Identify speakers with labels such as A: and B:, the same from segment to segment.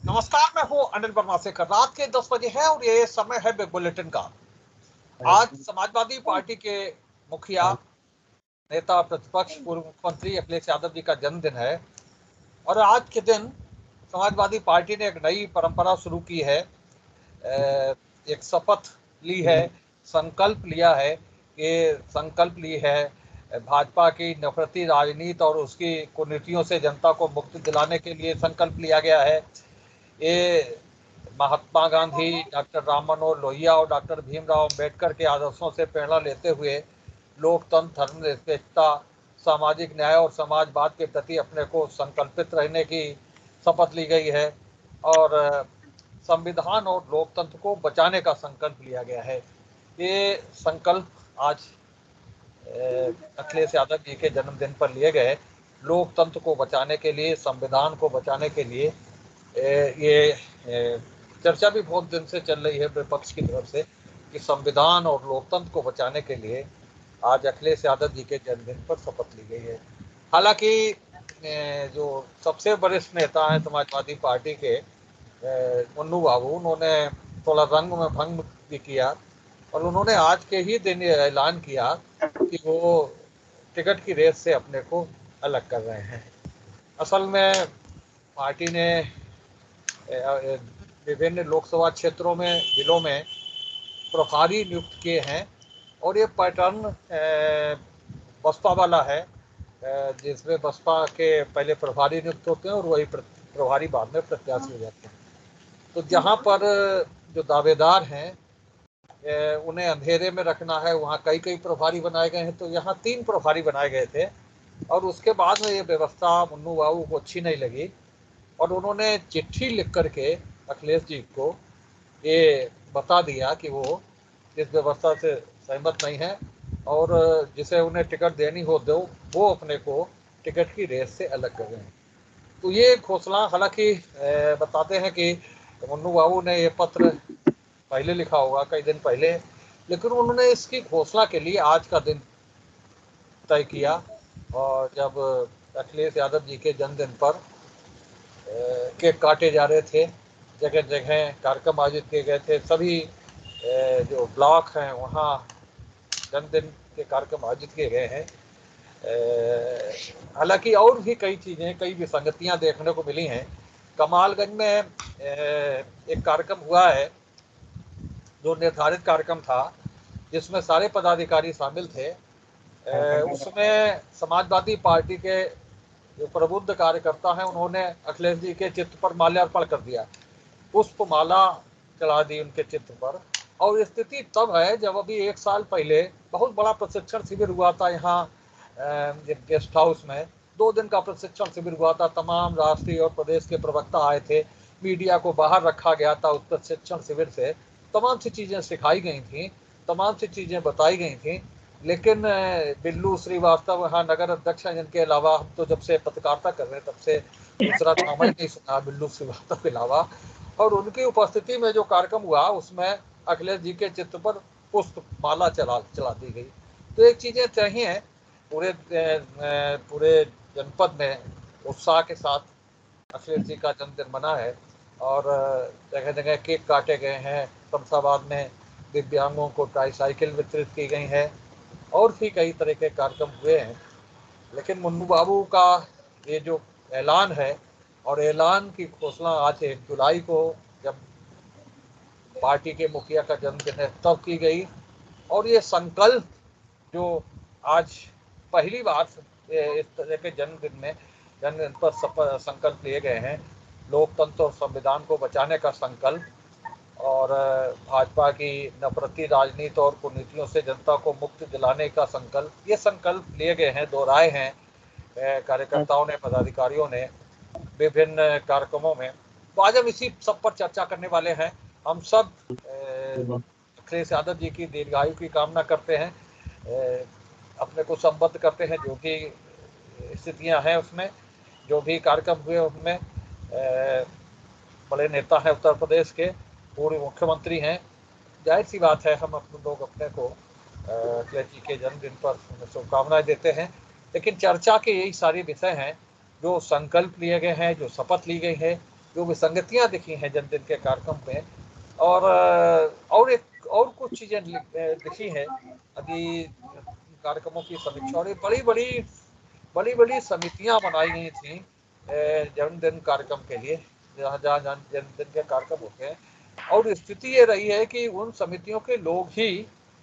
A: नमस्कार, मैं हूं अनिल वर्मासेकर। रात के 10 बजे है और ये समय है बिग बुलेटिन का। आज समाजवादी पार्टी के मुखिया, नेता प्रतिपक्ष, पूर्व मुख्यमंत्री अखिलेश यादव जी का जन्मदिन है और आज के दिन समाजवादी पार्टी ने एक नई परंपरा शुरू की है। एक शपथ ली है, संकल्प लिया है। ये संकल्प ली है भाजपा की नफरती राजनीति और उसकी कुनीतियों से जनता को मुक्ति दिलाने के लिए संकल्प लिया गया है। ये महात्मा गांधी, डॉक्टर राम मनोहर लोहिया और डॉक्टर भीमराव अंबेडकर के आदर्शों से प्रेरणा लेते हुए लोकतंत्र, धर्मनिरपेक्षता, सामाजिक न्याय और समाजवाद के प्रति अपने को संकल्पित रहने की शपथ ली गई है और संविधान और लोकतंत्र को बचाने का संकल्प लिया गया है। ये संकल्प आज अखिलेश यादव जी के जन्मदिन पर लिए गए। लोकतंत्र को बचाने के लिए, संविधान को बचाने के लिए ये चर्चा भी बहुत दिन से चल रही है विपक्ष की तरफ से कि संविधान और लोकतंत्र को बचाने के लिए आज अखिलेश यादव जी के जन्मदिन पर शपथ ली गई है। हालांकि जो सबसे वरिष्ठ नेता हैं समाजवादी पार्टी के, मुन्नू बाबू, उन्होंने थोड़ा रंग में भंग भी किया और उन्होंने आज के ही दिन ऐलान किया कि वो टिकट की रेस से अपने को अलग कर रहे हैं। असल में पार्टी ने विभिन्न लोकसभा क्षेत्रों में, जिलों में प्रभारी नियुक्त किए हैं और ये पैटर्न बसपा वाला है, जिसमें बसपा के पहले प्रभारी नियुक्त होते हैं और वही प्रभारी बाद में प्रत्याशी हो जाते हैं। तो जहाँ पर जो दावेदार हैं उन्हें अंधेरे में रखना है, वहाँ कई कई प्रभारी बनाए गए हैं। तो यहाँ 3 प्रभारी बनाए गए थे और उसके बाद में ये व्यवस्था मुन्नू बाबू को अच्छी नहीं लगी और उन्होंने चिट्ठी लिख करके अखिलेश जी को ये बता दिया कि वो इस व्यवस्था से सहमत नहीं है और जिसे उन्हें टिकट देनी हो दो, वो अपने को टिकट की रेस से अलग कर रहे हैं। तो ये घोषणा, हालांकि बताते हैं कि मुन्नू बाबू ने ये पत्र पहले लिखा होगा, कई दिन पहले, लेकिन उन्होंने इसकी घोषणा के लिए आज का दिन तय किया। और जब अखिलेश यादव जी के जन्मदिन पर केक काटे जा रहे थे, जगह जगह कार्यक्रम आयोजित किए गए थे, सभी जो ब्लॉक हैं वहाँ जन्मदिन के कार्यक्रम आयोजित किए गए हैं। हालांकि और भी कई चीज़ें, कई विसंगतियाँ देखने को मिली हैं। कमालगंज में एक कार्यक्रम हुआ है जो निर्धारित कार्यक्रम था, जिसमें सारे पदाधिकारी शामिल थे। उसमें समाजवादी पार्टी के जो प्रबुद्ध कार्यकर्ता हैं उन्होंने अखिलेश जी के चित्र पर माल्यार्पण कर दिया, पुष्पमाला चढ़ा दी उनके चित्र पर। और स्थिति तब है जब अभी 1 साल पहले बहुत बड़ा प्रशिक्षण शिविर हुआ था यहाँ गेस्ट हाउस में। 2 दिन का प्रशिक्षण शिविर हुआ था, तमाम राष्ट्रीय और प्रदेश के प्रवक्ता आए थे, मीडिया को बाहर रखा गया था। उस प्रशिक्षण शिविर से तमाम सी चीज़ें सिखाई गई थी, तमाम सी चीज़ें बताई गई थी। लेकिन बिल्लू श्रीवास्तव यहाँ नगर अध्यक्ष हैं, जिनके अलावा हम तो जब से पत्रकारिता कर रहे हैं तब से दूसरा नाम ही नहीं सुना बिल्लू श्रीवास्तव के अलावा। और उनकी उपस्थिति में जो कार्यक्रम हुआ उसमें अखिलेश जी के चित्र पर पुष्प माला चला दी गई। तो एक चीज़ें चाहिए, पूरे जनपद में उत्साह के साथ अखिलेश जी का जन्मदिन मना है और जगह जगह केक काटे गए हैं। शमशाबाद में दिव्यांगों को ट्राईसाइकिल वितरित की गई है और भी कई तरह के कार्यक्रम हुए हैं। लेकिन मुन्नू बाबू का ये जो ऐलान है, और ऐलान की घोषणा आज 1 जुलाई को जब पार्टी के मुखिया का जन्मदिन है तब की गई। और ये संकल्प जो आज पहली बार इस तरह के जन्मदिन पर संकल्प लिए गए हैं, लोकतंत्र और संविधान को बचाने का संकल्प और भाजपा की नफरती राजनीति और कुनीतियों से जनता को मुक्ति दिलाने का संकल्प, ये संकल्प लिए गए हैं, दोहराए हैं कार्यकर्ताओं ने, पदाधिकारियों ने विभिन्न कार्यक्रमों में। तो आज हम इसी सब पर चर्चा करने वाले हैं। हम सब अखिलेश यादव जी की दीर्घायु की कामना करते हैं, अपने को संबद्ध करते हैं जो भी स्थितियां हैं उसमें, जो भी कार्यक्रम हुए उनमें। बड़े नेता हैं उत्तर प्रदेश के, पूर्व मुख्यमंत्री हैं, जाहिर सी बात है हम अपने लोग अपने को अखिलेश जी के जन्मदिन पर शुभकामनाएं देते हैं। लेकिन चर्चा के यही सारे विषय हैं जो संकल्प लिए गए हैं, जो शपथ ली गई है, जो विसंगतियां दिखी हैं जन्मदिन के कार्यक्रम में, और एक और कुछ चीजें दिखी हैं अभी कार्यक्रमों की समीक्षा, और बड़ी बड़ी समितियां बनाई गई थी जन्मदिन कार्यक्रम के लिए, जहाँ जहाँ जन्मदिन के कार्यक्रम होते हैं, और स्थिति ये रही है कि उन समितियों के लोग ही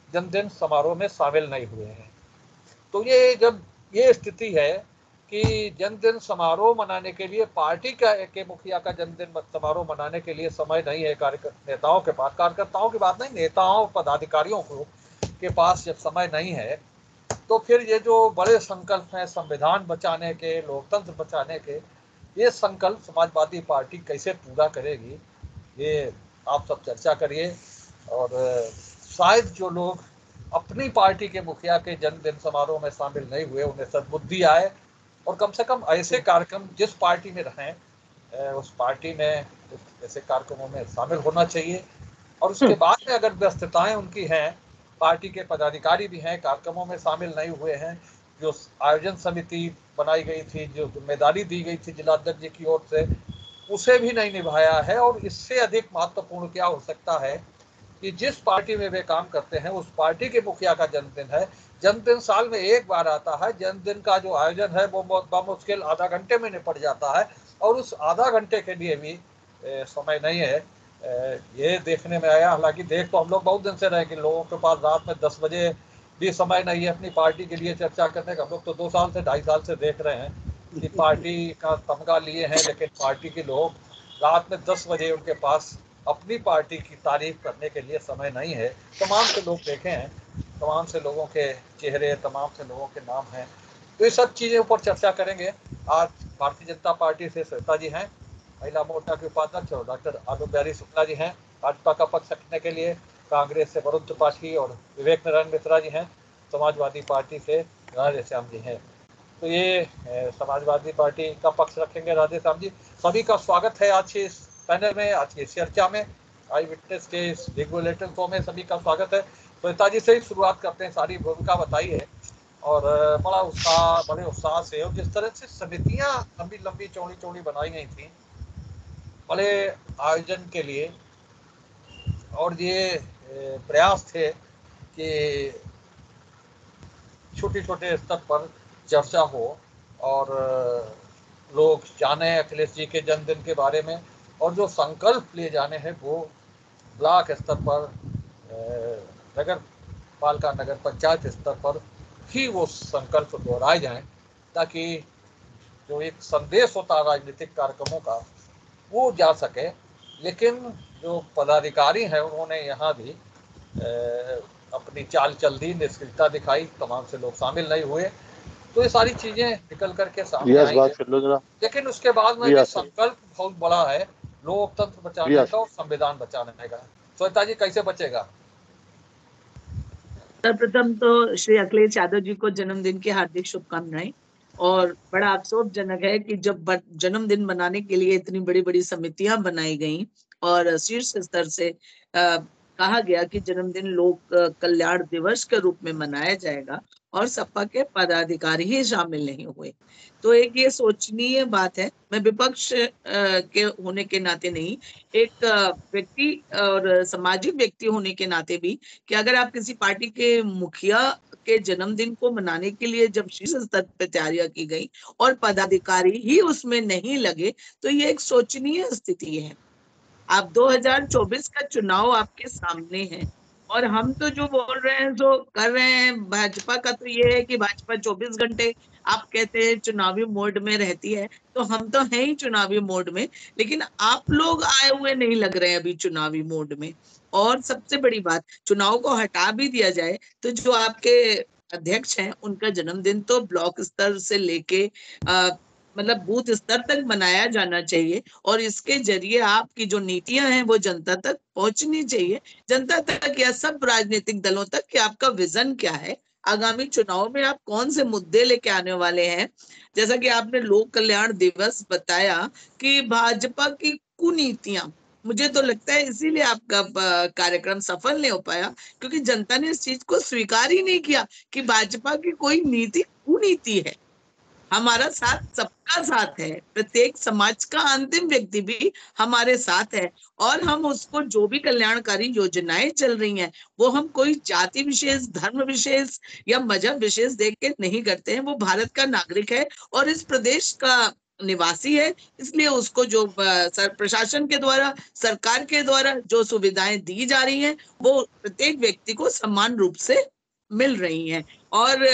A: जन्मदिन समारोह में शामिल नहीं हुए हैं। तो जब ये स्थिति है कि जन्मदिन समारोह मनाने के लिए पार्टी के मुखिया का जन्मदिन समारोह मनाने के लिए समय नहीं है नेताओं के पास, कार्यकर्ताओं की बात नहीं, नेताओं पदाधिकारियों के पास जब समय नहीं है, तो फिर ये जो बड़े संकल्प हैं संविधान बचाने के, लोकतंत्र बचाने के, ये संकल्प समाजवादी पार्टी कैसे पूरा करेगी, ये आप सब चर्चा करिए। और शायद जो लोग अपनी पार्टी के मुखिया के जन्मदिन समारोह में शामिल नहीं हुए, उन्हें सद्बुद्धि आए और कम से कम ऐसे कार्यक्रम जिस पार्टी में रहें उस पार्टी में ऐसे कार्यक्रमों में शामिल होना चाहिए। और उसके बाद में अगर व्यस्तताएं उनकी हैं, पार्टी के पदाधिकारी भी हैं, कार्यक्रमों में शामिल नहीं हुए हैं, जो आयोजन समिति बनाई गई थी, जो जिम्मेदारी दी गई थी जिलाध्यक्ष जी की ओर से, उसे भी नहीं निभाया है। और इससे अधिक महत्वपूर्ण क्या हो सकता है कि जिस पार्टी में वे काम करते हैं उस पार्टी के मुखिया का जन्मदिन है, जन्मदिन साल में एक बार आता है, जन्मदिन का जो आयोजन है वो बमुश्किल आधा घंटे में निपट जाता है, और उस आधा घंटे के लिए भी समय नहीं है। ये देखने में आया, हालांकि देख तो हम लोग बहुत दिन से रहे कि लोगों के पास रात में 10 बजे भी समय नहीं है अपनी पार्टी के लिए चर्चा करने का। हम लोग तो 2 साल से 2.5 साल से देख रहे हैं कि पार्टी का तमगा लिए हैं, लेकिन पार्टी के लोग रात में 10 बजे उनके पास अपनी पार्टी की तारीफ करने के लिए समय नहीं है। तमाम से लोग देखे हैं, तमाम से लोगों के चेहरे, तमाम से लोगों के नाम हैं। तो ये सब चीज़ें ऊपर चर्चा करेंगे। आज भारतीय जनता पार्टी से श्वेता जी हैं, महिला मोर्चा के उपाध्यक्ष, और डॉक्टर आलोक बिहारी शुक्ला जी हैं भाजपा का पक्ष रखने के लिए। कांग्रेस से वरुण त्रिपाठी और विवेक नारायण मिश्रा जी हैं। समाजवादी पार्टी से राधेश्याम जी हैं। तो ये समाजवादी पार्टी का पक्ष रखेंगे राधेश्याम जी। सभी का स्वागत है आज के इस पैनल में, आज की चर्चा में, आई विटनेस के इस रेगुलेटर शो में सभी का स्वागत है। श्वेता जी से ही शुरुआत करते हैं, सारी भूमिका बताइए। और बड़े उत्साह से, और जिस तरह से समितियां लंबी लंबी चौड़ी चौड़ी बनाई गई थी बड़े आयोजन के लिए, और ये प्रयास थे कि छोटे छोटे स्तर पर चर्चा हो और लोग जाने अखिलेश जी के जन्मदिन के बारे में, और जो संकल्प लिए जाने हैं वो ब्लॉक स्तर पर, नगर पालिका, नगर पंचायत स्तर पर ही वो संकल्प दोहराए जाएं, ताकि जो एक संदेश होता है राजनीतिक कार्यक्रमों का वो जा सके। लेकिन जो पदाधिकारी हैं उन्होंने यहाँ भी अपनी चाल चल दी, निष्क्रियता दिखाई, तमाम से लोग शामिल नहीं हुए। तो ये सारी चीजें निकल करके सामने आई है। लेकिन उसके बाद में भी संकल्प बहुत बड़ा है, लोकतंत्र बचाने का और संविधान बचाने का। श्वेता जी कैसे बचेगा?
B: सर्वप्रथम तो श्री अखिलेश यादव जी को जन्मदिन की हार्दिक शुभकामनाएं। और बड़ा अफसोसजनक है कि जब जन्मदिन मनाने के लिए इतनी बड़ी बड़ी समितियां बनाई गई और शीर्ष स्तर से कहा गया कि जन्मदिन लोक कल्याण दिवस के रूप में मनाया जाएगा और सपा के पदाधिकारी ही शामिल नहीं हुए, तो एक ये सोचनीय बात है। मैं विपक्ष के होने के नाते नहीं, एक व्यक्ति और सामाजिक व्यक्ति होने के नाते भी, कि अगर आप किसी पार्टी के मुखिया के जन्मदिन को मनाने के लिए जब शीर्ष स्तर पर तैयारियां की गई और पदाधिकारी ही उसमें नहीं लगे, तो ये एक शोचनीय स्थिति है। आप 2024 का चुनाव आपके सामने है और हम तो जो बोल रहे हैं जो कर रहे हैं, भाजपा का तो ये है कि भाजपा 24 घंटे आप कहते हैं चुनावी मोड में रहती है, तो हम तो हैं ही चुनावी मोड में, लेकिन आप लोग आए हुए नहीं लग रहे हैं अभी चुनावी मोड में। और सबसे बड़ी बात, चुनाव को हटा भी दिया जाए तो जो आपके अध्यक्ष हैं उनका जन्मदिन तो ब्लॉक स्तर से लेके मतलब बूथ स्तर तक मनाया जाना चाहिए, और इसके जरिए आपकी जो नीतियां हैं वो जनता तक पहुंचनी चाहिए, जनता तक या सब राजनीतिक दलों तक, कि आपका विजन क्या है, आगामी चुनाव में आप कौन से मुद्दे लेके आने वाले हैं। जैसा कि आपने लोक कल्याण दिवस बताया कि भाजपा की कुनीतियां, मुझे तो लगता है इसीलिए आपका कार्यक्रम सफल नहीं हो पाया, क्योंकि जनता ने इस चीज को स्वीकार ही नहीं किया कि भाजपा की कोई नीति कुनीति है। हमारा साथ सबका साथ है, प्रत्येक समाज का अंतिम व्यक्ति भी हमारे साथ है। और हम उसको जो भी कल्याणकारी योजनाएं चल रही हैं वो हम कोई जाति विशेष, धर्म विशेष या मजहब विशेष देख के नहीं करते हैं। वो भारत का नागरिक है और इस प्रदेश का निवासी है, इसलिए उसको जो प्रशासन के द्वारा, सरकार के द्वारा जो सुविधाएं दी जा रही हैं वो प्रत्येक व्यक्ति को समान रूप से मिल रही हैं। और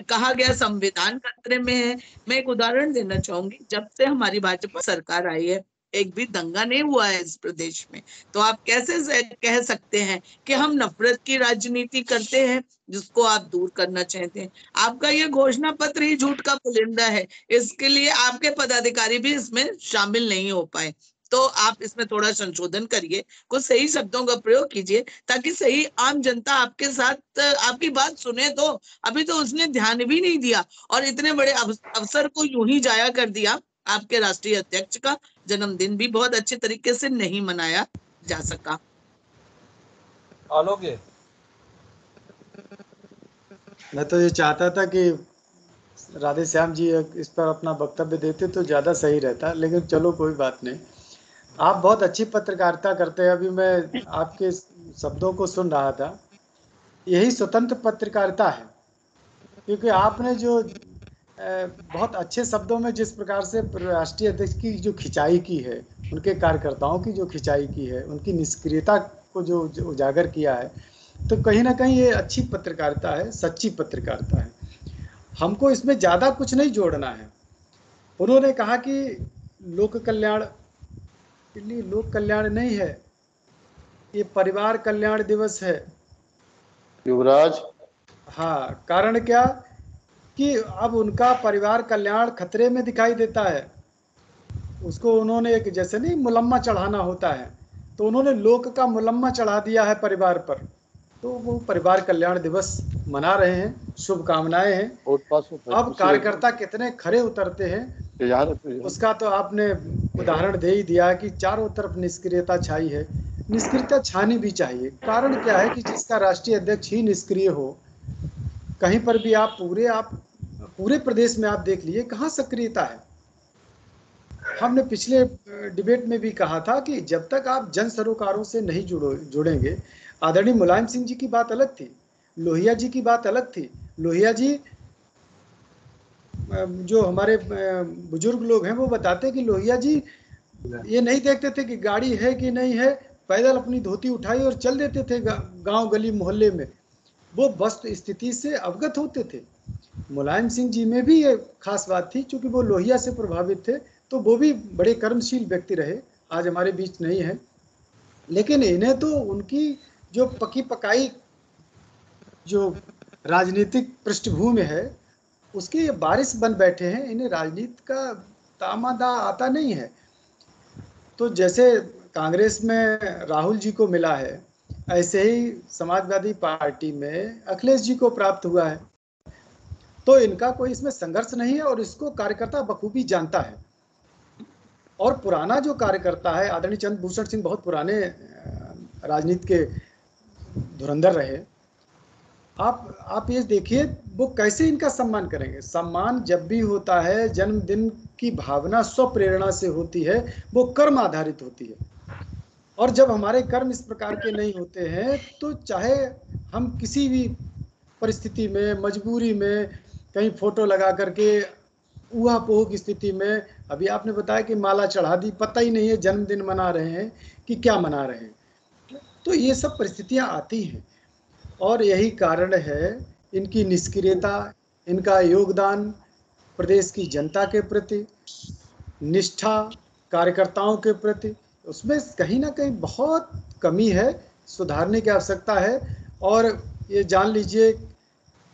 B: कहा गया संविधान खतरे में है। मैं एक उदाहरण देना चाहूंगी, जब से हमारी भाजपा सरकार आई है एक भी दंगा नहीं हुआ है इस प्रदेश में। तो आप कैसे कह सकते हैं कि हम नफरत की राजनीति करते हैं, जिसको आप दूर करना चाहते हैं? आपका ये घोषणा पत्र ही झूठ का पुलिंदा है, इसके लिए आपके पदाधिकारी भी इसमें शामिल नहीं हो पाए। तो आप इसमें थोड़ा संशोधन करिए, कुछ सही शब्दों का प्रयोग कीजिए, ताकि सही आम जनता आपके साथ आपकी बात सुने। तो अभी तो उसने ध्यान भी नहीं दिया और इतने बड़े अवसर को यूं ही जाया कर दिया। आपके राष्ट्रीय अध्यक्ष का जन्मदिन भी बहुत अच्छे तरीके से नहीं मनाया जा सका।
A: आलोक,
C: मैं तो ये चाहता था कि राधे श्याम जी इस पर अपना वक्तव्य देते तो ज़्यादा सही रहता, लेकिन चलो कोई बात नहीं। आप बहुत अच्छी पत्रकारिता करते हैं। अभी मैं आपके शब्दों को सुन रहा था, यही स्वतंत्र पत्रकारिता है, क्योंकि आपने जो बहुत अच्छे शब्दों में जिस प्रकार से राष्ट्रीय अध्यक्ष की जो खिंचाई की है, उनके कार्यकर्ताओं की जो खिंचाई की है, उनकी निष्क्रियता को जो उजागर किया है, तो कहीं ना कहीं ये अच्छी पत्रकारिता है, सच्ची पत्रकारिता है। हमको इसमें ज़्यादा कुछ नहीं जोड़ना है। उन्होंने कहा कि लोक कल्याण के लिए लोक कल्याण नहीं है, ये परिवार कल्याण दिवस है
D: युवराज।
C: हाँ, कारण क्या कि अब उनका परिवार कल्याण खतरे में दिखाई देता है। उसको उन्होंने एक, जैसे नहीं मुलम्मा चढ़ाना होता है, तो उन्होंने लोक का मुलम्मा चढ़ा दिया है परिवार पर। तो वो परिवार कल्याण दिवस मना रहे हैं, शुभकामनाएं हैं। अब कार्यकर्ता कितने खरे उतरते हैं उसका तो आपने उदाहरण दे ही दिया कि चारों तरफ निष्क्रियता छाई है। निष्क्रियता छानी भी चाहिए। कारण क्या है कि जिसका राष्ट्रीय अध्यक्ष ही निष्क्रिय हो, कहीं पर भी आप पूरे प्रदेश में आप देख लीजिए कहाँ सक्रियता है। हमने पिछले डिबेट में भी कहा था कि जब तक आप जन सरोकारों से नहीं जुड़ेंगे, आदरणीय मुलायम सिंह जी की बात अलग थी, लोहिया जी की बात अलग थी। लोहिया जी जो हमारे बुजुर्ग लोग हैं वो बताते हैं कि लोहिया जी ये नहीं देखते थे कि गाड़ी है कि नहीं है, पैदल अपनी धोती उठाई और चल देते थे गांव गली मोहल्ले में। वो वस्तु स्थिति से अवगत होते थे। मुलायम सिंह जी में भी ये खास बात थी, क्योंकि वो लोहिया से प्रभावित थे, तो वो भी बड़े कर्मशील व्यक्ति रहे, आज हमारे बीच नहीं है। लेकिन इन्हें तो उनकी जो पकी पकाई जो राजनीतिक पृष्ठभूमि है उसके ये बारिश बन बैठे हैं। इन्हें राजनीति का तामादा आता नहीं है। तो जैसे कांग्रेस में राहुल जी को मिला है, ऐसे ही समाजवादी पार्टी में अखिलेश जी को प्राप्त हुआ है। तो इनका कोई इसमें संघर्ष नहीं है और इसको कार्यकर्ता बखूबी जानता है। और पुराना जो कार्यकर्ता है, आदरणीय चंद्रभूषण सिंह बहुत पुराने राजनीति के धुरंधर रहे। आप ये देखिए वो कैसे इनका सम्मान करेंगे। सम्मान जब भी होता है, जन्मदिन की भावना स्वप्रेरणा से होती है, वो कर्म आधारित होती है। और जब हमारे कर्म इस प्रकार के नहीं होते हैं, तो चाहे हम किसी भी परिस्थिति में, मजबूरी में, कहीं फोटो लगा करके ऊहापोह की स्थिति में, अभी आपने बताया कि माला चढ़ा दी, पता ही नहीं है जन्मदिन मना रहे हैं कि क्या मना रहे हैं। तो ये सब परिस्थितियां आती हैं और यही कारण है इनकी निष्क्रियता, इनका योगदान प्रदेश की जनता के प्रति, निष्ठा कार्यकर्ताओं के प्रति, उसमें कहीं ना कहीं बहुत कमी है, सुधारने की आवश्यकता है। और ये जान लीजिए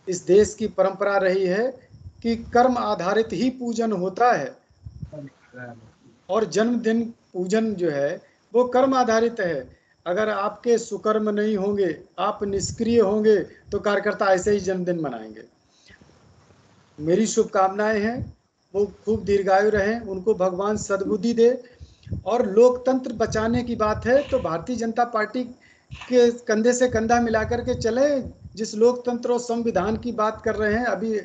C: इस देश की परंपरा रही है कि कर्म आधारित ही पूजन होता है, और जन्मदिन पूजन जो है वो कर्म आधारित है। अगर आपके सुकर्म नहीं होंगे, आप निष्क्रिय होंगे, तो कार्यकर्ता ऐसे ही जन्मदिन मनाएंगे। मेरी शुभकामनाएं हैं, वो खूब दीर्घायु रहें, उनको भगवान सद्बुद्धि दे। और लोकतंत्र बचाने की बात है तो भारतीय जनता पार्टी के कंधे से कंधा मिलाकर के चले। जिस लोकतंत्र और संविधान की बात कर रहे हैं, अभी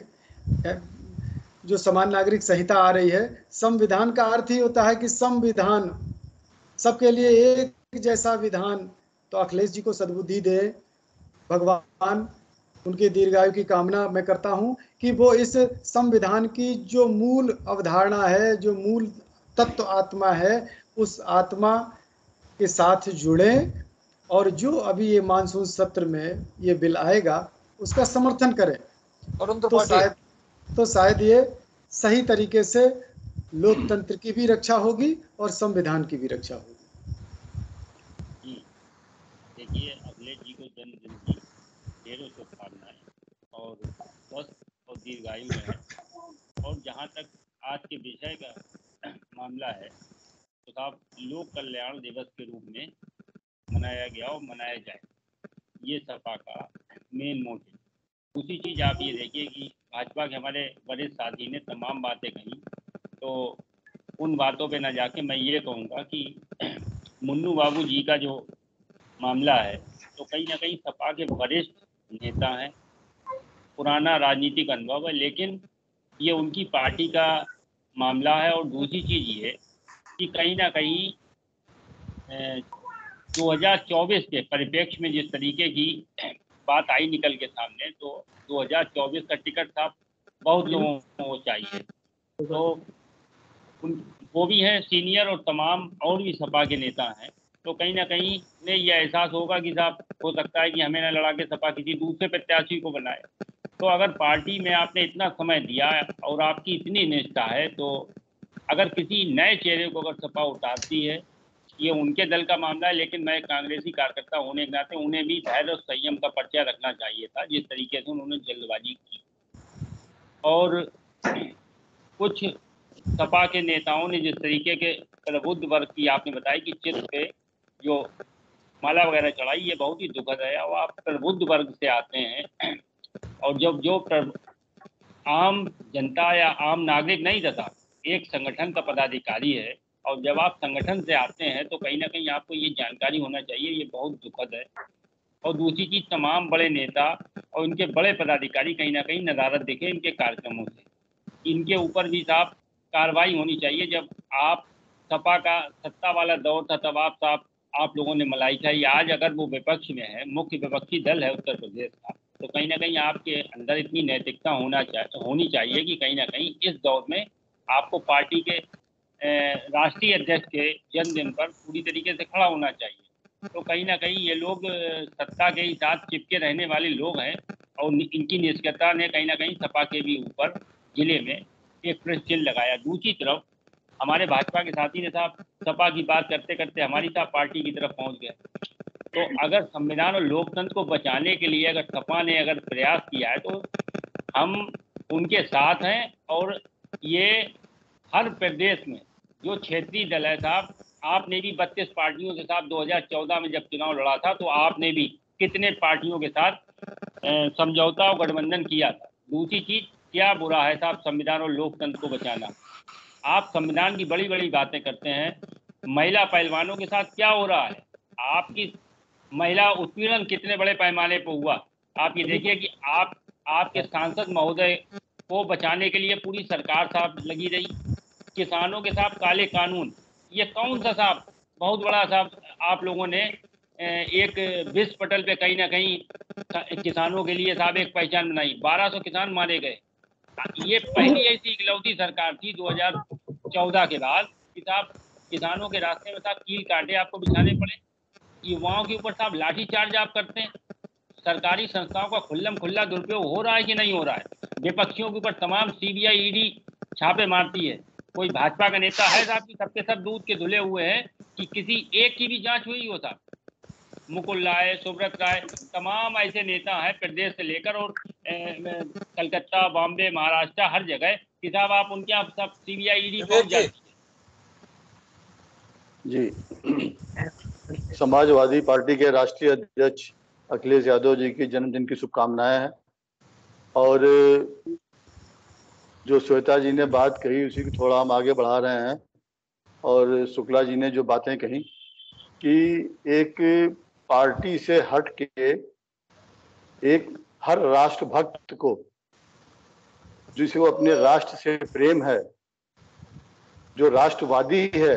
C: जो समान नागरिक संहिता आ रही है, संविधान का अर्थ ही होता है कि संविधान, सबके लिए एक जैसा विधान। तो अखिलेश जी को सद्बुद्धि दे भगवान, उनके दीर्घायु की कामना मैं करता हूं कि वो इस संविधान की जो मूल अवधारणा है, जो मूल तत्व आत्मा है, उस आत्मा के साथ जुड़े और जो अभी ये मानसून सत्र में ये बिल आएगा उसका समर्थन करें।
A: अरुण
C: तो
A: त्रिपाठी,
C: शायद ये सही तरीके से लोकतंत्र की भी रक्षा होगी और संविधान की भी रक्षा होगी।
E: जी देखिए, अखिलेश जी को जन्मदिन की ढेरों शुभकामनाएं और स्वस्थ और दीर्घायु रहे। और जहाँ तक आज के विषय का मामला है तो साहब लोक कल्याण दिवस के रूप में मनाया गया और मनाया जाए, ये सपा का मेन मोटिव। दूसरी चीज़ आप ये देखिए कि भाजपा के हमारे वरिष्ठ साथी ने तमाम बातें कही, तो उन बातों पे ना जाके मैं ये कहूँगा कि मुन्नू बाबू जी का जो मामला है तो कहीं ना कहीं सपा के वरिष्ठ नेता हैं, पुराना राजनीतिक अनुभव है, लेकिन ये उनकी पार्टी का मामला है। और दूसरी चीज़ ये कि कहीं ना कहीं 2024 के परिप्रेक्ष्य में जिस तरीके की बात आई निकल के सामने, तो 2024 का टिकट था बहुत लोगों को चाहिए, तो वो भी हैं सीनियर और तमाम और भी सपा के नेता हैं, तो कहीं ना कहीं उन्हें यह एहसास होगा कि साहब हो सकता है कि हमें न लड़ा के सपा किसी दूसरे प्रत्याशी को बनाए। तो अगर पार्टी में आपने इतना समय दिया और आपकी इतनी निष्ठा है, तो अगर किसी नए चेहरे को अगर सपा उतारती है, ये उनके दल का मामला है, लेकिन मैं कांग्रेसी कार्यकर्ता होने के नाते उन्हें भी धैर्य और संयम का परिचय रखना चाहिए था, जिस तरीके से उन्होंने जल्दबाजी की। और कुछ सपा के नेताओं ने जिस तरीके के प्रबुद्ध वर्ग की आपने बताया कि चित्र पे जो माला वगैरह चढ़ाई, ये बहुत ही दुखद है। और आप प्रबुद्ध वर्ग से आते हैं और जब जो आम जनता या आम नागरिक नहीं था, एक संगठन का पदाधिकारी है, और जब आप संगठन से आते हैं तो कहीं ना कहीं आपको ये जानकारी होना चाहिए, ये बहुत दुखद है। और दूसरी चीज, तमाम बड़े नेता और इनके बड़े पदाधिकारी कहीं ना कहीं नदारत दिखे इनके कार्यक्रमों से, इनके ऊपर भी साहब कार्रवाई होनी चाहिए। जब आप सपा का सत्ता वाला दौर था तब आप लोगों ने मलाई खाई, आज अगर वो विपक्ष में है, मुख्य विपक्षी दल है उत्तर प्रदेश का, तो कहीं ना कहीं आपके अंदर इतनी नैतिकता होनी चाहिए कि कहीं ना कहीं इस दौर में आपको पार्टी के राष्ट्रीय अध्यक्ष के जन्मदिन पर पूरी तरीके से खड़ा होना चाहिए। तो कहीं ना कहीं ये लोग सत्ता के ही साथ चिपके रहने वाले लोग हैं, और इनकी निष्क्रियता ने कहीं ना कहीं सपा के भी ऊपर जिले में एक प्रश्न चिन्ह लगाया। दूसरी तरफ हमारे भाजपा के साथी ने साहब सपा की बात करते करते हमारी साहब पार्टी की तरफ पहुंच गए। तो अगर संविधान और लोकतंत्र को बचाने के लिए अगर सपा ने अगर प्रयास किया है तो हम उनके साथ हैं। और ये हर प्रदेश में जो क्षेत्रीय दल है साहब, आपने भी 32 पार्टियों के साथ 2014 में जब चुनाव लड़ा था तो आपने भी कितने पार्टियों के साथ समझौता और गठबंधन किया था। दूसरी चीज, क्या बुरा है साहब संविधान और लोकतंत्र को बचाना? आप संविधान की बड़ी बड़ी बातें करते हैं, महिला पहलवानों के साथ क्या हो रहा है? आपकी महिला उत्पीड़न कितने बड़े पैमाने पर हुआ? आप ये देखिए कि आपके सांसद महोदय को बचाने के लिए पूरी सरकार साहब लगी रही। किसानों के साथ काले कानून, ये कौन सा साहब बहुत बड़ा साहब आप लोगों ने एक विश्व पटल पे कहीं ना कहीं किसानों के लिए साहब एक पहचान बनाई। 1200 किसान मारे गए। ये पहली ऐसी इकलौती सरकार थी 2014 के बाद कि साहब किसानों के रास्ते में साहब कील कांटे आपको बिछाने पड़े। युवाओं के ऊपर साहब लाठीचार्ज आप करते हैं। सरकारी संस्थाओं का खुल्लम खुल्ला दुरुपयोग हो रहा है कि नहीं हो रहा है? विपक्षियों के ऊपर तमाम सीबीआई ईडी छापे मारती है। कोई भाजपा का नेता है साहब कि सबके सब दूध के धुले हुए हैं कि किसी एक की भी जांच हुई हो साहब? मुकुल राय, सुब्रत राय, तमाम ऐसे नेता हैं प्रदेश से लेकर और कलकत्ता, बॉम्बे, महाराष्ट्र, हर जगह कि साहब आप उनके यहाँ सब सीबीआई ईडी पहुंच जाती है।
D: जी, समाजवादी पार्टी के राष्ट्रीय अध्यक्ष अखिलेश यादव जी की जन्मदिन की शुभकामनाएं हैं। और जो श्वेता जी ने बात कही उसी को थोड़ा हम आगे बढ़ा रहे हैं। और शुक्ला जी ने जो बातें कही कि एक पार्टी से हट के एक हर राष्ट्रभक्त को जिसे वो अपने राष्ट्र से प्रेम है, जो राष्ट्रवादी है।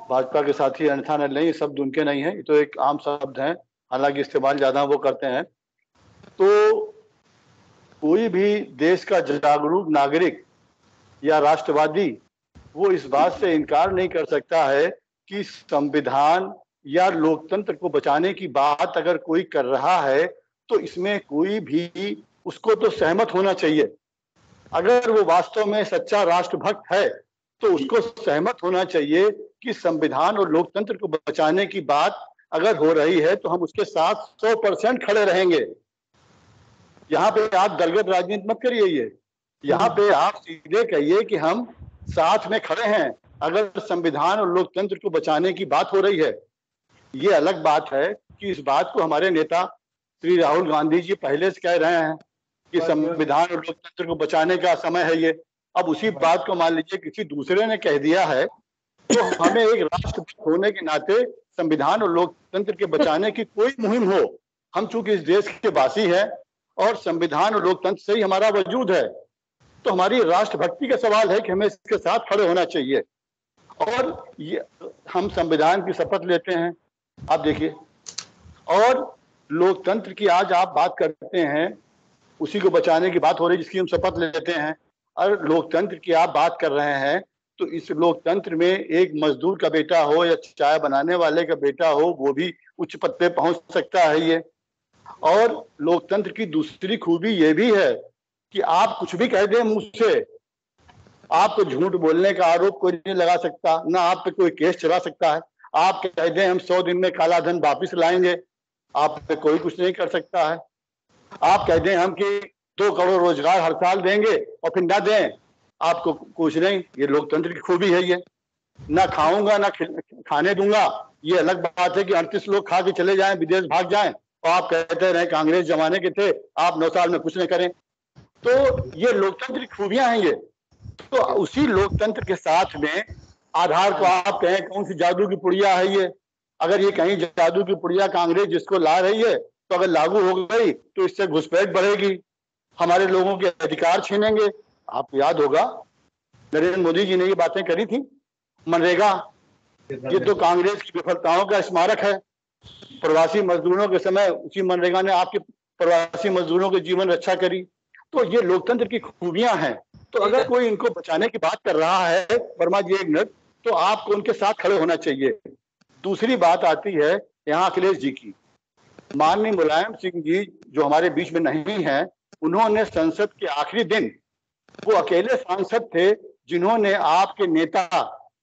D: भाजपा के साथी अन्यथा नहीं, शब्द उनके नहीं है, ये तो एक आम शब्द है, हालांकि इस्तेमाल ज्यादा वो करते हैं। तो कोई भी देश का जागरूक नागरिक या राष्ट्रवादी वो इस बात से इनकार नहीं कर सकता है कि संविधान या लोकतंत्र को बचाने की बात अगर कोई कर रहा है तो इसमें कोई भी उसको तो सहमत होना चाहिए। अगर वो वास्तव में सच्चा राष्ट्रभक्त है तो उसको सहमत होना चाहिए कि संविधान और लोकतंत्र को बचाने की बात अगर हो रही है तो हम उसके साथ 100% खड़े रहेंगे। यहाँ पे आप दलगत राजनीति मत करिए, ये यहाँ पे आप सीधे कहिए कि हम साथ में खड़े हैं अगर संविधान और लोकतंत्र को बचाने की बात हो रही है। ये अलग बात है कि इस बात को हमारे नेता श्री राहुल गांधी जी पहले से कह रहे हैं कि संविधान और लोकतंत्र को बचाने का समय है ये। अब उसी बात को मान लीजिए किसी दूसरे ने कह दिया है तो हमें एक राष्ट्रभक्त होने के नाते संविधान और लोकतंत्र के बचाने की कोई मुहिम हो, हम चूंकि इस देश के वासी हैं और संविधान और लोकतंत्र से ही हमारा वजूद है, तो हमारी राष्ट्रभक्ति का सवाल है कि हमें इसके साथ खड़े होना चाहिए। और ये हम संविधान की शपथ लेते हैं, आप देखिए, और लोकतंत्र की आज आप बात करते हैं, उसी को बचाने की बात हो रही है जिसकी हम शपथ लेते हैं। और लोकतंत्र की आप बात कर रहे हैं तो इस लोकतंत्र में एक मजदूर का बेटा हो या चाय बनाने वाले का बेटा हो वो भी उच्च पद पे पहुंच सकता है ये। और लोकतंत्र की दूसरी खूबी ये भी है कि आप कुछ भी कह दें मुंह से, आपको झूठ बोलने का आरोप कोई नहीं लगा सकता, ना आप पे कोई केस चला सकता है। आप कह दें हम 100 दिन में काला धन वापिस लाएंगे, आप पे कोई कुछ नहीं कर सकता है। आप कह दें हम कि 2 करोड़ रोजगार हर साल देंगे और फिर ना दें, आपको कुछ नहीं। ये लोकतंत्र की खूबी है, ये ना खाऊंगा ना खाने दूंगा। ये अलग बात है कि 38 लोग खा के चले जाएं, विदेश भाग जाएं और आप कहते रहे कांग्रेस जमाने के थे, आप 9 साल में कुछ नहीं करें। तो ये लोकतंत्र की खूबियां हैं ये। तो उसी लोकतंत्र के साथ में आधार को आप कहें कौन सी जादू की पुड़िया है ये, अगर ये कहीं जादू की पुड़िया कांग्रेस जिसको ला रही है तो अगर लागू हो गई तो इससे घुसपैठ बढ़ेगी, हमारे लोगों के अधिकार छीनेंगे। आपको याद होगा नरेंद्र मोदी जी ने ये बातें करी थी। मनरेगा, ये तो कांग्रेस की विफलताओं का स्मारक है। प्रवासी मजदूरों के समय उसी मनरेगा ने आपके प्रवासी मजदूरों की जीवन रक्षा करी। तो ये लोकतंत्र की खूबियां हैं। तो अगर कोई इनको बचाने की बात कर रहा है, वर्मा जी एक मिनट, तो आपको उनके साथ खड़े होना चाहिए। दूसरी बात आती है यहाँ अखिलेश जी की। माननीय मुलायम सिंह जी जो हमारे बीच में नहीं है, उन्होंने संसद के आखिरी दिन, वो अकेले सांसद थे जिन्होंने आपके नेता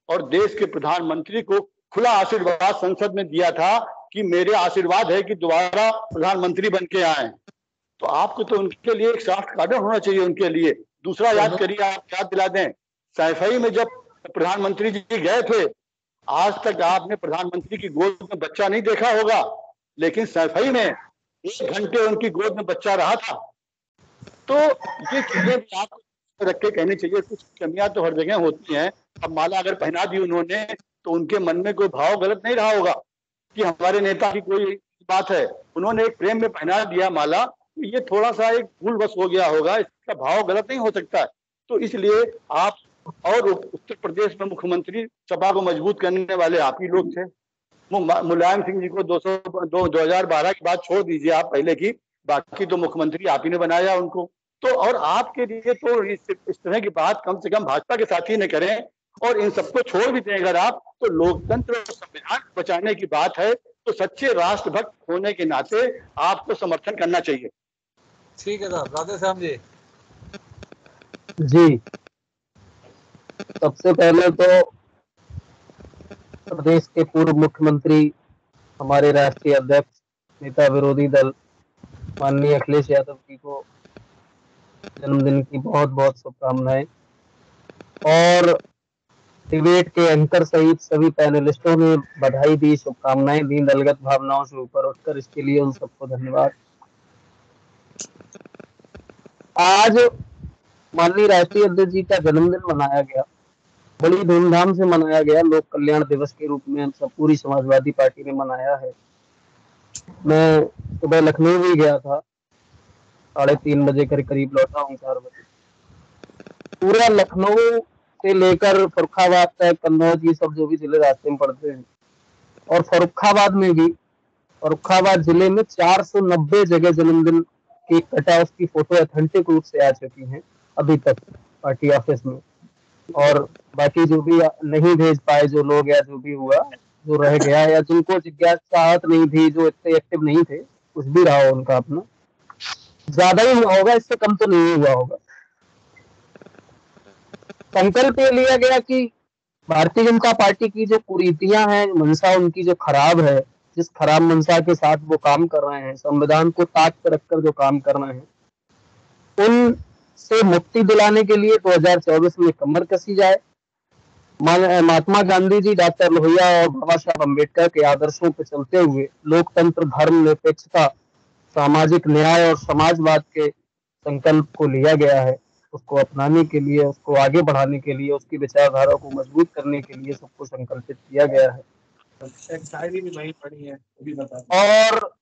D: और देश के प्रधानमंत्री को खुला आशीर्वाद संसद में दिया था कि मेरे आशीर्वाद है कि दोबारा प्रधानमंत्री बन के आए। तो आपको तो उनके लिए एक सॉफ्ट कार्नर होना चाहिए उनके लिए। दूसरा याद करिए, आप याद दिला दें, सैफई में जब प्रधानमंत्री जी गए थे, आज तक आपने प्रधानमंत्री की गोद में बच्चा नहीं देखा होगा, लेकिन सैफई में 1 घंटे उनकी गोद में बच्चा रहा था। तो ये चीजें आपको रख के कहनी चाहिए। कुछ कमियां तो हर जगह होती हैं। अब माला अगर पहना दी उन्होंने तो उनके मन में कोई भाव गलत नहीं रहा होगा कि हमारे नेता की कोई बात है, उन्होंने एक प्रेम में पहना दिया माला, तो ये थोड़ा सा एक भूलवश हो गया होगा, इसका भाव गलत नहीं हो सकता है। तो इसलिए आप और उत्तर प्रदेश में मुख्यमंत्री सभा को मजबूत करने वाले आप ही लोग थे। मुलायम सिंह जी को 2012 की बात छोड़ दीजिए आप पहले की, बाकी तो मुख्यमंत्री आप ही ने बनाया उनको। तो और आपके लिए तो इस तरह की बात कम से कम भाजपा के साथी ने करें, और इन सबको छोड़ भी दें अगर आप, तो लोकतंत्र और संविधान को बचाने की बात है तो सच्चे राष्ट्रभक्त होने के नाते आपको समर्थन करना चाहिए।
A: ठीक है साहब, राधे श्याम जी।
F: जी, सबसे पहले तो प्रदेश के पूर्व मुख्यमंत्री, हमारे राष्ट्रीय अध्यक्ष, नेता विरोधी दल माननीय अखिलेश यादव जी को जन्मदिन की बहुत बहुत शुभकामनाएं। और डिबेट के एंकर सहित सभी पैनलिस्टों ने बधाई दी, शुभकामनाएं दी, दलगत भावनाओं से ऊपर उठकर, इसके लिए उन सबको धन्यवाद। आज माननीय राष्ट्रीय अध्यक्ष जी का जन्मदिन मनाया गया, बड़ी धूमधाम से मनाया गया, लोक कल्याण दिवस के रूप में हम सब पूरी समाजवादी पार्टी ने मनाया है। मैं सुबह लखनऊ भी गया था, 3:30 बजे के करीब लौटा हूँ, 4 बजे। पूरा लखनऊ से लेकर फर्रुखाबाद तक, कन्नौज, ये सब जो भी जिले रास्ते में पड़ते हैं, और फर्रुखाबाद में भी, फर्रुखाबाद जिले में 490 जगह जन्मदिन केक कटा, उसकी फोटो ऑथेंटिक रूप से आ चुकी है अभी तक पार्टी ऑफिस में। और बाकी जो भी नहीं भेज पाए जो लोग, या जो भी हुआ, जो रह गया, या जिनको जिज्ञासा नहीं थी, जो इतने एक्टिव नहीं थे, कुछ भी रहा हो उनका अपना, ज्यादा ही हुआ होगा, इससे कम तो नहीं हुआ होगा। संकल्प ये लिया गया कि भारतीय जनता पार्टी की जो कुरीतियां हैं, मंशा उनकी जो खराब है, जिस खराब मंशा के साथ वो काम कर रहे हैं, संविधान को ताक पर रखकर जो काम कर रहे हैं, उन से मुक्ति दिलाने के लिए 2024 में कमर कसी जाए। महात्मा गांधी जी, डॉक्टर लोहिया और बाबा साहब अम्बेडकर के आदर्शों पर चलते हुए लोकतंत्र, धर्मनिरपेक्षता, सामाजिक न्याय और समाजवाद के संकल्प को लिया गया है। उसको अपनाने के लिए, उसको आगे बढ़ाने के लिए, उसकी विचारधारा को मजबूत करने के लिए सबको संकल्पित किया गया है।
B: एक शायरी भी वही पढ़ी है, अभी बता।
F: और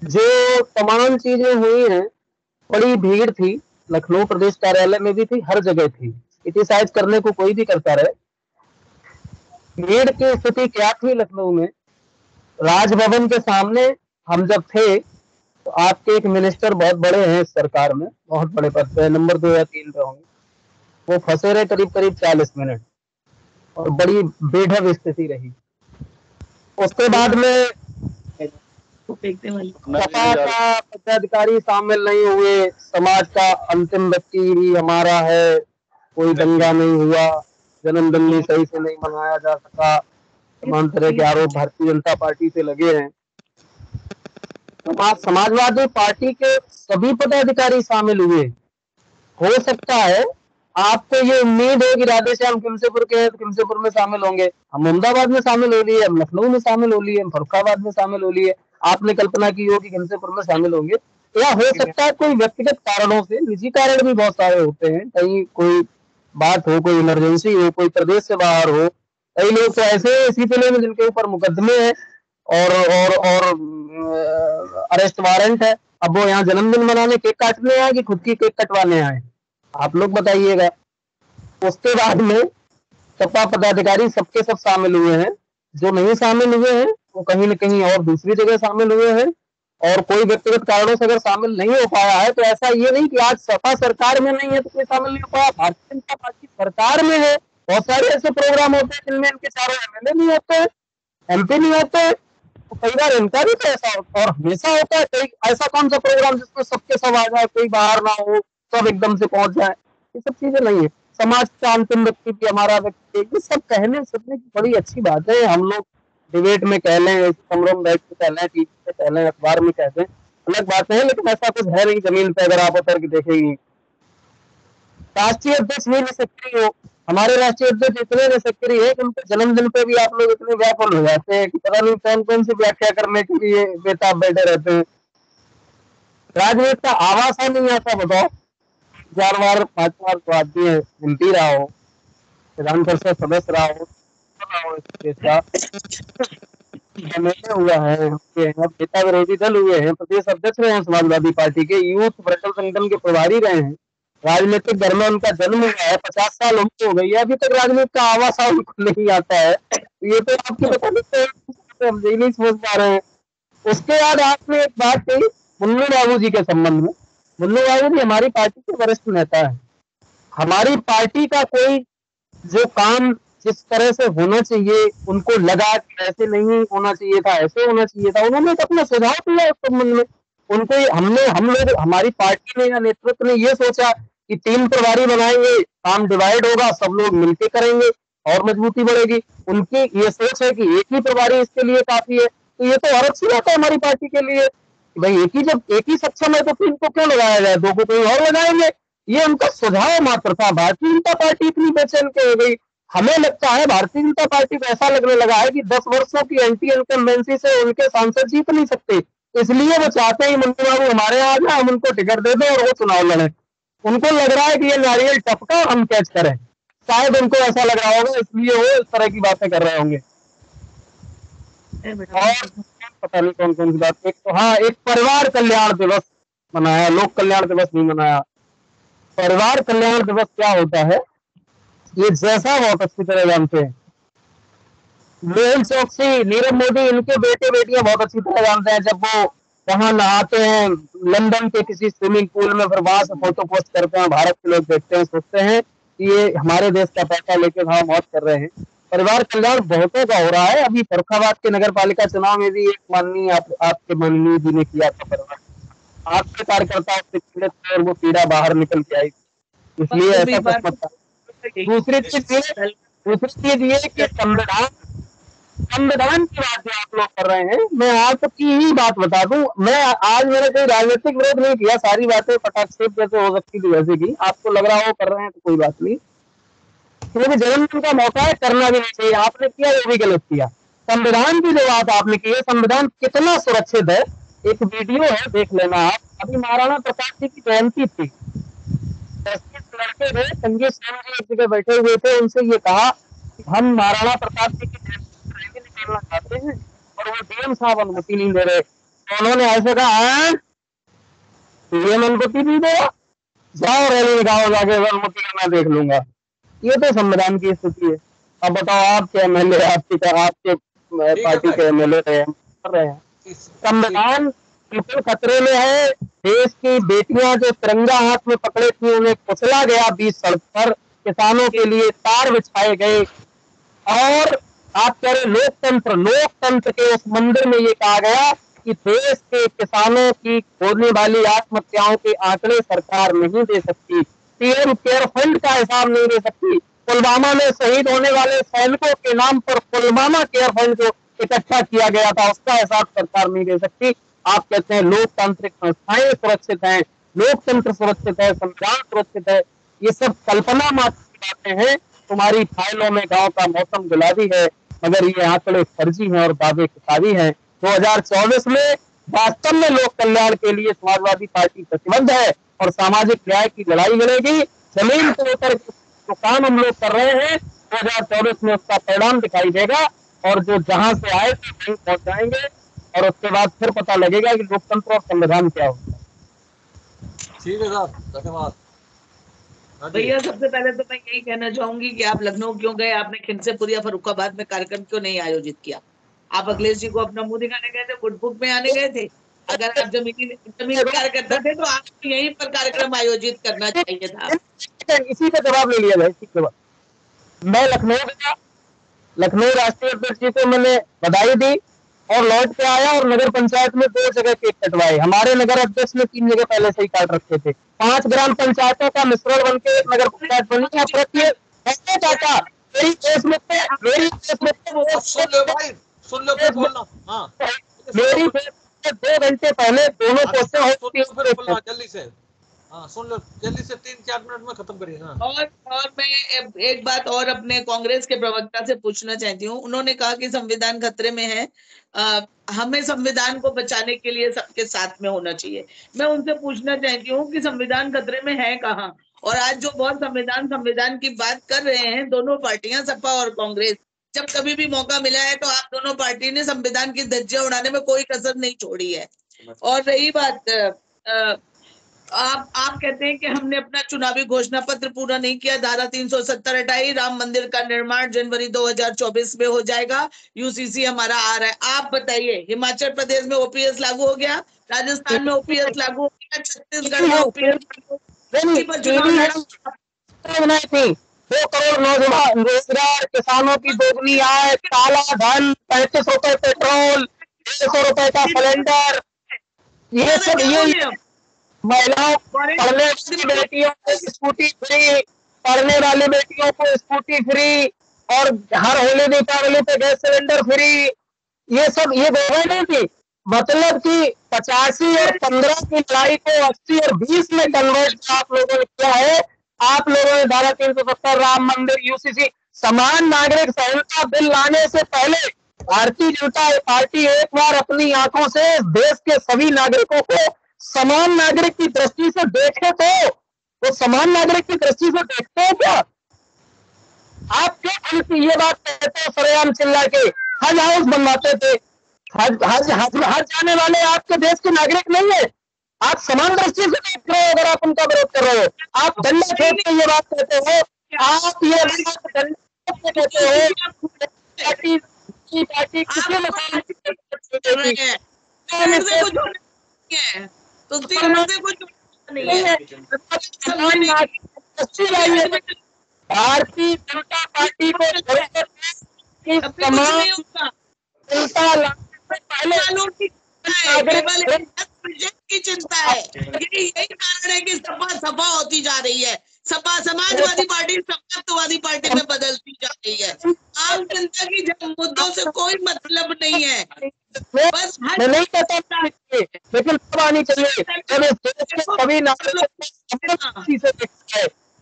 F: जो तमाम चीजें हुई हैं, बड़ी भीड़ थी, लखनऊ प्रदेश कार्यालय में भी थी, हर जगह थी। क्रिटिसाइज करने को कोई भी करता रहे। भीड़ की स्थिति क्या थी लखनऊ में? राजभवन के सामने हम जब थे तो आपके एक मिनिस्टर बहुत बड़े हैं इस सरकार में, बहुत बड़े पद पे, नंबर 2 या 3 पे होंगे, वो फंसे रहे करीब 40 मिनट, और बड़ी बेढब स्थिति रही। उसके बाद में सपा का पदाधिकारी शामिल नहीं हुए, समाज का अंतिम व्यक्ति भी हमारा है, कोई दंगा नहीं हुआ, जन्मदिन भी सही से नहीं मनाया जा सका, तमाम तरह के आरोप भारतीय जनता पार्टी से लगे हैं। समाजवादी पार्टी के सभी पदाधिकारी शामिल हुए। हो सकता है आपको ये उम्मीद है कि राधेश्याम खिमसेपुर के हैं तो खिमसेपुर में शामिल होंगे, हम अहमदाबाद में शामिल हो लिए, हम लखनऊ में शामिल हो लिए, हम फर्रुखाबाद में शामिल हो लिए, आपने कल्पना की हो कि खिमसेपुर में शामिल होंगे। या हो सकता है कोई व्यक्तिगत कारणों से, निजी कारण भी बहुत सारे होते हैं, कहीं कोई बात हो, कोई इमरजेंसी हो, कोई प्रदेश से बाहर हो, कई लोग तो ऐसे इसी जिले में जिनके ऊपर मुकदमे है और अरेस्ट वारंट है, अब वो यहाँ जन्मदिन मनाने, केक काटने आए कि खुद की केक कटवाने आए, आप लोग बताइएगा। उसके बाद में सपा पदाधिकारी सबके सब शामिल हुए हैं, जो नहीं शामिल हुए हैं वो कहीं न कहीं और दूसरी जगह शामिल हुए हैं, और कोई व्यक्तिगत कारणों से अगर शामिल नहीं हो पाया है तो ऐसा ये नहीं कि आज सपा सरकार में नहीं है तो कोई शामिल नहीं हो पाया, भारतीय जनता पार्टी सरकार में है। बहुत सारे ऐसे प्रोग्राम होते हैं जिनमें इनके चारों एमएलए नहीं होते, एमपी नहीं होते, तो कई बार इनका भी तो ऐसा और हमेशा होता है। कई ऐसा कौन सा प्रोग्राम जिसमें सबके सब आ जाए, कोई बाहर ना हो, सब एकदम से पहुंच जाए, ये सब चीजें नहीं है। समाज का अंतिम व्यक्ति भी हमारा व्यक्ति, ये सब कहने सुनने की बड़ी अच्छी बात है। हम लोग डिबेट में कह लें, कमरों में बैठ के कह लें, टीवी पे कह लें, अखबार में कह दें, अलग बात है, लेकिन ऐसा कुछ है नहीं जमीन पे अगर आप उतर के देखेंगे। राष्ट्रीय अध्यक्ष भी सक्रिय हो, हमारे राष्ट्रीय अध्यक्ष इतने सक्रिय है कि उनके जन्मदिन पे भी आप लोग इतने व्याकुल हो जाते हैं कि पता नहीं कौन कौन सी व्याख्या करने के लिए बेताब बैठे रहते हैं। राजनीति का आवास है नहीं आता, बताओ, 4 बार 5 बार तो आदमी है, एमपी रहा हो, विधान परिषद सदस्य रहा हो, एमएलए हुआ है, नेता विरोधी दल हुए हैं, प्रदेश अध्यक्ष रहे हैं समाजवादी पार्टी के, यूथ ब्रटल संगठन के प्रभारी रहे हैं, राजनीतिक घर में उनका जन्म हुआ है, 50 साल उम्र हो गई है, अभी तक राजनीति का आवास उनको नहीं आता है। ये तो आपकी बता देते हैं, हम यही नहीं समझ पा रहे हैं। उसके बाद आपने एक बात कही मुन्नू बाबू जी के संबंध में। मुन्नू बाबू जी हमारी पार्टी के वरिष्ठ नेता है। हमारी पार्टी का कोई जो काम जिस तरह से होना चाहिए, उनको लगा कि ऐसे नहीं होना चाहिए था, ऐसे होना चाहिए था, उन्होंने तो अपना सुझाव दिया उस संबंध में। उनको हम लोग हमारी पार्टी ने या नेतृत्व ने ये सोचा कि 3 प्रभारी बनाएंगे, काम डिवाइड होगा, सब लोग मिलकर करेंगे और मजबूती बढ़ेगी। उनकी ये सोच है कि एक ही प्रभारी इसके लिए काफी है, तो ये तो और अच्छी बात है हमारी पार्टी के लिए। भाई जब एक ही सक्षम है तो 3 को क्यों लगाया जाए, 2 को कोई और लगाएंगे। ये उनका सुझाव मात्र था। भारतीय जनता पार्टी इतनी बेचैन क्यों हो गई? हमें लगता है भारतीय जनता पार्टी को ऐसा लगने लगा है कि 10 वर्षों की एंटी इनकम्बेंसी से उनके सांसद जीत नहीं सकते, इसलिए वो चाहते हैं मुन्नू बाबू हमारे यहाँ आ जाए, हम उनको टिकट दे दें और वो चुनाव लड़े। उनको लग रहा है कि ये नारियल टपका और हम कैच करें, शायद उनको ऐसा लग रहा होगा, इसलिए वो इस तरह की बातें कर रहे होंगे। और पता नहीं कौन कौन सी बात। एक तो हाँ, एक परिवार कल्याण दिवस मनाया, लोक कल्याण दिवस नहीं मनाया। परिवार कल्याण दिवस क्या होता है ये जैसा बहुत अच्छी तरह जानते हैं। मेहुल चोकसी, नीरव मोदी, इनके बेटे बेटियां बहुत अच्छी तरह जानते हैं। जब वो वहां नहाते हैं लंदन के किसी स्विमिंग पूल में, फिर वहां से फोटो पोस्ट करते हैं, भारत के लोग देखते हैं, सोचते हैं कि ये हमारे देश का पैसा लेके वहां मौज कर रहे हैं। परिवार कल्याण बहुतों का हो रहा है। अभी फर्रुखाबाद के नगर पालिका चुनाव में भी एक माननीय आपके माननीय जी ने किया था परिवार, आपके कार्यकर्ताओं से पीड़ित थे और वो पीड़ा बाहर निकल के आई, इसलिए ऐसा कुछ मत। दूसरी चीज ये कि संविधान की बात जो आप लोग कर रहे हैं, मैं आपकी ही बात बता दूं, मैं आज मैंने कोई राजनीतिक विरोध नहीं किया, सारी बातें पटाक्षेप जैसे हो सकती थी वैसे की, आपको लग रहा हो कर रहे हैं तो कोई बात नहीं, क्योंकि जन्मदिन का मौका है, करना भी नहीं चाहिए। आपने किया वो भी गलत किया। संविधान की जो बात आपने की है, संविधान कितना सुरक्षित है, एक वीडियो है देख लेना आप। अभी महाराणा प्रताप जी की जयंती थी, 10 लड़के थे, संगीत जी एक जगह बैठे हुए थे, उनसे ये कहा कि हम महाराणा प्रताप जी की रैली निकालना चाहते हैं और वो डीएम साहब अनुमति नहीं दे रहे। तो उन्होंने ऐसे कहा डीएम अनुमति नहीं देगा, जाओ रैली निकालो जाके, अनुमति का मैं देख लूंगा। ये तो संविधान की स्थिति है। अब बताओ आपके एमएलए, आपके पार्टी के एमएलए कर रहे हैं। संविधान बिल्कुल खतरे में है। देश की बेटियां जो तिरंगा हाथ में पकड़े थी उन्हें कुचला गया बीच सड़क पर, किसानों के लिए तार बिछाए गए, और आप कह रहे लोकतंत्र के उस मंदिर में ये कहा गया कि देश के किसानों की होने वाली आत्महत्याओं के आंकड़े सरकार नहीं दे सकती, पीएम केयर फंड का हिसाब नहीं दे सकती, पुलवामा में शहीद होने वाले सैनिकों के नाम पर पुलवामा केयर फंड जो इकट्ठा किया गया था उसका हिसाब सरकार नहीं दे सकती। आप कहते हैं लोकतांत्रिक संस्थाएं सुरक्षित हैं, लोकतंत्र सुरक्षित है, संविधान सुरक्षित है, ये सब कल्पना मात्र की बातें हैं। तुम्हारी फाइलों में गांव का मौसम गुलाबी है, मगर ये आंकड़े फर्जी हैं और दावे किताबी हैं। 2024 में वास्तव में लोक कल्याण के लिए समाजवादी पार्टी प्रतिबद्ध है और सामाजिक न्याय की लड़ाई लड़ेगी। जमीन पर उतर जो काम हम लोग कर रहे हैं 2024 में उसका परिणाम दिखाई देगा, और जो जहां से आए थे वहीं पहुंच जाएंगे, और उसके बाद फिर पता लगेगा कि लोकतंत्र और संविधान क्या होता है।
A: ठीक है साहब, धन्यवाद
B: भैया। सबसे पहले तो मैं यही कहना चाहूंगी कि आप लखनऊ क्यों गए, आपने खिंडसेपुर या फर्रुखाबाद में कार्यक्रम क्यों नहीं आयोजित किया? आप अखिलेश जी को अपना मुंह दिखाने गए थे, गुडबुक में आने गए थे? अगर आप जमीनी कार्यकर्ता थे तो आपको यहीं पर कार्यक्रम आयोजित करना चाहिए था।
F: इसी का जवाब ले लिया जाए। इसी के बाद मैं लखनऊ गया, लखनऊ राष्ट्रीय अध्यक्ष जी को मैंने बधाई दी और लौट के आया, और नगर पंचायत में 2 जगह केक कटवाए। हमारे नगर अध्यक्ष ने 3 जगह पहले से ही काट रखे थे। 5 ग्राम पंचायतों का मिश्रण बन के एक नगर पंचायत बनी है। ऐसे चाचा मेरी फेसबुक पे
A: सुन लो फिर बोलना। हाँ,
F: मेरी फेसबुक पे 2 घंटे पहले दोनों पोस्टें हो
A: जल्दी से। हाँ सुन लो जल्दी से, 3-4 मिनट में खत्म करिए। हाँ।
B: और मैं एक बात और अपने कांग्रेस के प्रवक्ता से पूछना चाहती हूँ। उन्होंने कहा कि संविधान खतरे में है, हमें संविधान को बचाने के लिए सबके साथ में होना चाहिए। मैं उनसे पूछना चाहती हूँ कि संविधान खतरे में है कहाँ? और आज जो बहुत संविधान की बात कर रहे हैं दोनों पार्टियां, सपा और कांग्रेस, जब कभी भी मौका मिला है तो आप दोनों पार्टी ने संविधान की धज्जियां उड़ाने में कोई कसर नहीं छोड़ी है। और रही बात, आप कहते हैं कि हमने अपना चुनावी घोषणा पत्र पूरा नहीं किया, धारा 370 हटाई, राम मंदिर का निर्माण जनवरी 2024 में हो जाएगा, यूसीसी हमारा आ रहा है। आप बताइए, हिमाचल प्रदेश में ओपीएस लागू हो गया, राजस्थान में ओपीएस लागू हो गया, छत्तीसगढ़ में ओपीएस
F: 2 करोड़ नौजवान रोजगार, किसानों की दोगुनी आय, काला धन, 35 रुपए पेट्रोल, 150 रुपए का सिलेंडर, ये सब ये महिलाओं पढ़ने वाली बेटियों को स्कूटी फ्री, पढ़ने वाली बेटियों को स्कूटी फ्री, और हर होली दीपावली पे गैस सिलेंडर फ्री, ये सब ये गवर्नमेंट थी। मतलब कि 85 और 15 की लड़ाई को 80 और 20 में कन्वर्ट आप लोगों ने किया है। आप लोगों ने धारा 370, राम मंदिर, यूसीसी, समान नागरिक संहिता बिल लाने से पहले भारतीय जनता पार्टी एक बार अपनी आंखों से देश के सभी नागरिकों को समान नागरिक की दृष्टि से देखे तो वो समान नागरिक की दृष्टि से देखते हैं क्या? आप क्यों ये बात कहते हो सरेआम चिल्ला के? हज हाउस बनवाते थे, हज जाने वाले आपके देश के नागरिक नहीं है, आप समान दृष्टि से देख रहे हो अगर आप उनका विरोध कर रहे हो। आप डंडा फेंक के ये बात कहते हो, आप ये डंडा कहते हो पार्टी किसी
B: कर रहे हैं, पेड़ से कुछ होने नहीं है, तो पेड़ से कुछ नहीं है।
F: भारतीय जनता पार्टी को
B: की चिंता है। यही कारण है कि सपा होती जा रही है, सपा समाजवादी पार्टी समाजवादी पार्टी में बदलती जा रही है। आम जनता की मुद्दों से कोई मतलब नहीं है, बस
F: मैं नहीं कहता लेकिन सब आनी चाहिए। सभी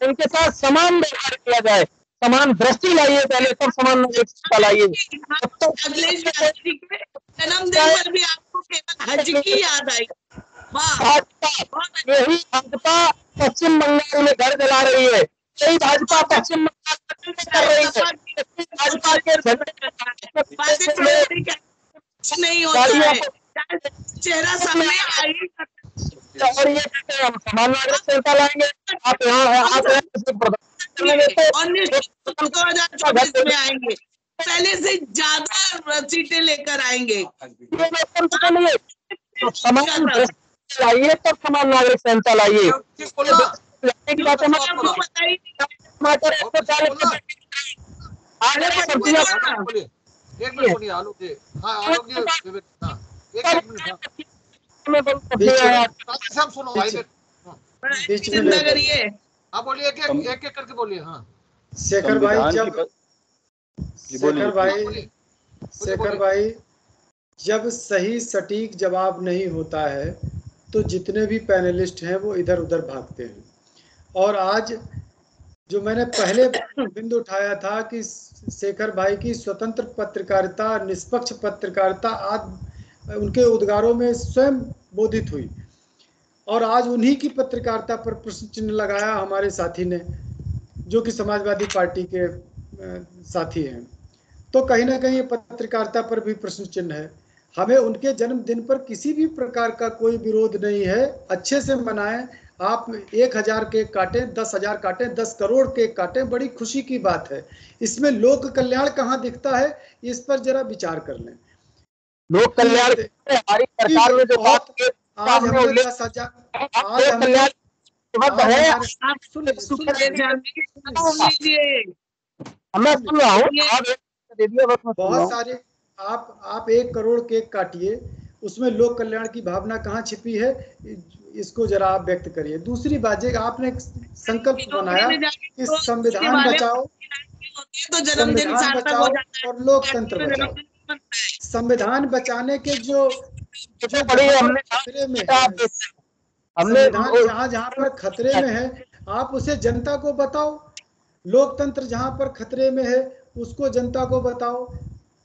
F: उनके साथ समान व्यवहार किया जाए, समान दृष्टि लाइए, पहले तब समान लाइए।
B: अखिलेश यादव जी के जन्मदिन पर भी आपको केवल हज की याद आई।
F: यही भाजपा पश्चिम बंगाल में घर जला रही है, यही भाजपा पश्चिम बंगाल में कर रही है। भाजपा के
B: नहीं होता है, चेहरा सामने आई
F: और ये कहते हैं हम समान नागरिक संहिता लाएंगे। आप यहाँ
B: और 2024 में आएंगे, पहले से ज्यादा सीटें लेकर आएंगे।
F: समान लाइए तब समान नागरिक संहिता लाइए।
A: एक मिनट बोलिए आलोक जी। हाँ आलोक जी, एक मिनट सब सुनो भाई,
B: चिंता करिए।
A: आप बोलिए, एक एक करके बोलिए। हाँ
C: शेखर भाई जब सही सटीक जवाब नहीं होता है तो जितने भी पैनलिस्ट हैं वो इधर उधर भागते हैं। और आज जो मैंने पहले बिंदु उठाया था कि शेखर भाई की स्वतंत्र पत्रकारिता, निष्पक्ष पत्रकारिता आज उनके उद्गारों में स्वयं बोधित हुई, और आज उन्हीं की पत्रकारिता पर प्रश्न चिन्ह लगाया हमारे साथी ने, जो कि समाजवादी पार्टी के साथी हैं। तो कहीं ना कहीं पत्रकारिता पर भी प्रश्न चिन्ह है। हमें उनके जन्मदिन पर किसी भी प्रकार का कोई विरोध नहीं है, अच्छे से मनाएं। आप 1000 केक काटें, 10,000 काटें, 10 करोड़ केक काटें, बड़ी खुशी की बात है। इसमें लोक कल्याण कहाँ दिखता है, इस पर जरा विचार कर लें।
F: लोक कल्याण हमारी सरकार में जो बात
C: आज हमने 10,000 आज हमने बहुत सारे आप 1 करोड़ केक काटिए, उसमें लोक कल्याण की भावना कहाँ छिपी है, इसको जरा आप व्यक्त करिए। दूसरी बात है, आपने संकल्प बनाया कि संविधान बचाओ, संविधान बचाओ और लोकतंत्र बचाओ। संविधान बचाने के जो खतरे में है, संविधान जहाँ पर खतरे में है आप उसे जनता को बताओ। लोकतंत्र जहाँ पर खतरे में है उसको जनता को बताओ।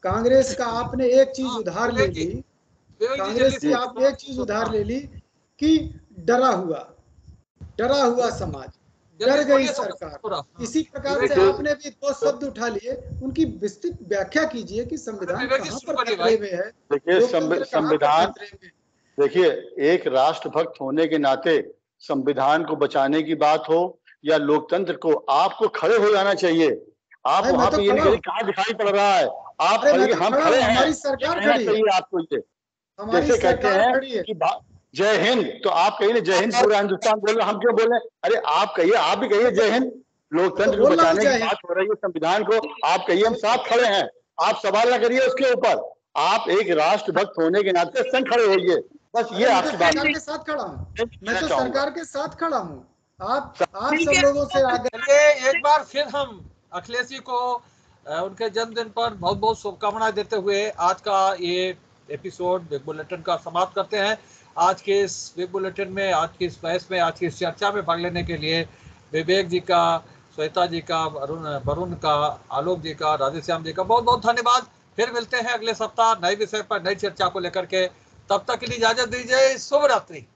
C: कांग्रेस का आपने एक चीज उधार ले ली, कांग्रेस की आप एक चीज उधार ले ली कि डरा हुआ समाज, डर गई सरकार। इसी प्रकार से आपने भी 2 शब्द उठा लिए, उनकी विस्तृत व्याख्या कीजिए कि संविधान कहाँ पर खतरे में है।
D: देखिए संविधान, देखिए एक राष्ट्रभक्त होने के नाते संविधान को बचाने की बात हो या लोकतंत्र को, आपको खड़े हो जाना चाहिए। आप वहां पे ये कहाँ दिखाई पड़ रहा है, आप हम खड़े हैं,
C: हमारी सरकार खड़ी है,
D: आपको ये जैसे कहते हैं कि जय हिंद, तो आप कहिए जय हिंद, पूरा हिंदुस्तान बोल रहे, हम क्यों बोल रहे? अरे आप कहिए, आप भी कहिए जय हिंद। लोकतंत्र को बचाने की बात हो रही है, संविधान को आप कहिए, हम साथ खड़े हैं, आप सवाल ना करिए उसके ऊपर। आप एक राष्ट्रभक्त होने के नाते संग खड़े होइए, बस ये आपकी बात
C: के साथ खड़ा हूँ, मैं तो सरकार के साथ खड़ा हूँ। आप सब लोगों से आगे।
A: एक बार फिर हम अखिलेश जी को उनके जन्मदिन पर बहुत बहुत शुभकामनाएं देते हुए आज का ये एपिसोड बिग बुलेटिन का समाप्त करते हैं। आज के इस बिग बुलेटिन में, आज की इस बहस में, आज की इस चर्चा में भाग लेने के लिए विवेक जी का, श्वेता जी का, वरुण का, आलोक जी का, राधेश्याम जी का बहुत बहुत धन्यवाद। फिर मिलते हैं अगले सप्ताह नए विषय पर, नई चर्चा को लेकर के। तब तक के लिए इजाजत दीजिए। शुभ रात्रि।